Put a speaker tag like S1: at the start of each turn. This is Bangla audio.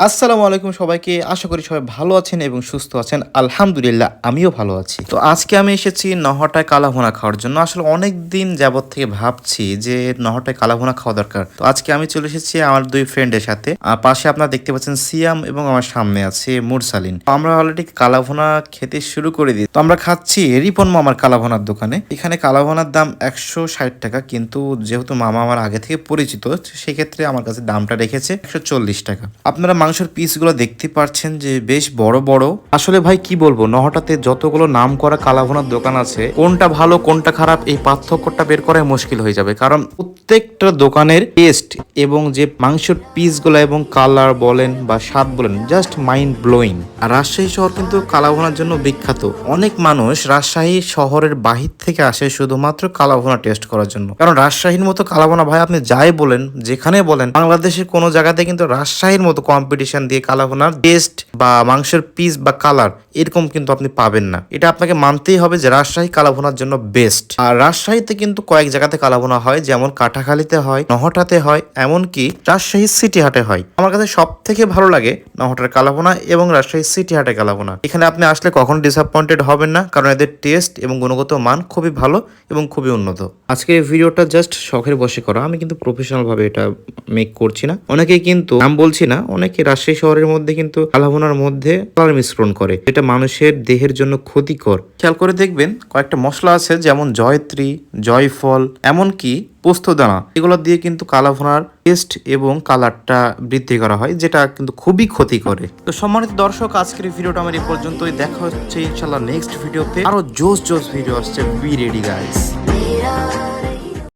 S1: আসসালামু আলাইকুম সবাইকে, আশা করি সবাই ভালো আছেন এবং সুস্থ আছেন। আলহামদুলিল্লাহ আমিও ভালো আছি। তো আজকে আমি এসেছি নহটায় কালাভুনা খাওয়ার জন্য। আসলে অনেক দিন যাবত থেকে ভাবছি যে নহটায় কালাভুনা খাওয়া দরকার। তো আজকে আমি চলে এসেছি আমার দুই ফ্রেন্ডের সাথে। পাশে আপনারা দেখতে পাচ্ছেন সিয়াম এবং আমার সামনে আছে মুরসালিন। তো আমরা অলরেডি কালাভুনা খেতে শুরু করে দিই। তো আমরা খাচ্ছি রিপন মামার কালাভুনার দোকানে। এখানে কালাভুনার দাম 160 টাকা, কিন্তু যেহেতু মামা আমার আগে থেকে পরিচিত সেক্ষেত্রে আমার কাছে দামটা রেখেছে 140 টাকা। আপনারা মাংসের পিসগুলো দেখতে পাচ্ছেন যে বেশ বড় বড়। আসলে ভাই কি বলবো, নহটাতে যতগুলো নাম করা কালাভুনার দোকান আছে, কোনটা ভালো কোনটা খারাপ এই পার্থক্যটা বের করাই মুশকিল হয়ে যাবে। কারণ প্রত্যেকটা দোকানের টেস্ট এবং যে মাংসের পিসগুলো এবং কালার বলেন বা স্বাদ বলেন, জাস্ট মাইন্ড ব্লোয়িং। আর রাজশাহী শহর কিন্তু কালাভুনার জন্য বিখ্যাত। অনেক মানুষ রাজশাহী শহরের বাহির থেকে আসে শুধুমাত্র কালাভুনা টেস্ট করার জন্য। কারণ রাজশাহীর মতো কালাভুনা ভাই আপনি যাই বলেন, যেখানে বলেন, বাংলাদেশের কোনো জায়গাতে কিন্তু রাজশাহীর মতো কম্পিটিশন দিয়ে কালাভুনার টেস্ট বা মাংসের পিস বা কালার এরকম কিন্তু আপনি পাবেন না। এটা আপনাকে মানতেই হবে যে রাজশাহী কালাভুনার জন্য বেস্ট। আর রাজশাহীতে কিন্তু কয়েক জায়গাতে কালাভুনা হয়, যেমন কাটাখালীতে হয়, নহটাতে হয়, এমনকি রাজশাহী সিটি হাটে হয়। আমার কাছে সব থেকে ভালো লাগে নহটার কালাভুনা এবং রাজশাহী সিটি হাটে কালাভুনা। এখানে আপনি আসলে কখনো ডিসঅ্যাপয়েন্টেড হবেন না, কারণ এদের টেস্ট এবং গুণগত মান খুবই ভালো এবং খুবই উন্নত। আজকে এই ভিডিওটা জাস্ট শখের বসে করা, আমি কিন্তু প্রফেশনাল ভাবে এটা মেক করছি না। অনেকেই কিন্তু, নাম বলছি না, অনেকে রাজশাহী শহরের মধ্যে কিন্তু কালাভুনার মধ্যে কালার মিশ্রণ করে, যেটা মানুষের দেহের জন্য ক্ষতিকর। খেয়াল করে দেখবেন কয়েকটা মশলা আছে, যেমন জয়ত্রী, জয়ফল, এমনকি পোস্তদানা, এগুলো দিয়ে কিন্তু কালাভুনার টেস্ট এবং কালারটা বৃদ্ধি করা হয়, যেটা কিন্তু খুবই ক্ষতি করে। তো সম্মানিত দর্শক, আজকের ভিডিওটা আমার এই পর্যন্তই। দেখা হচ্ছে ইনশাল্লাহ নেক্সট ভিডিওতে। আরো জোস ভিডিও আসছে। Be ready guys.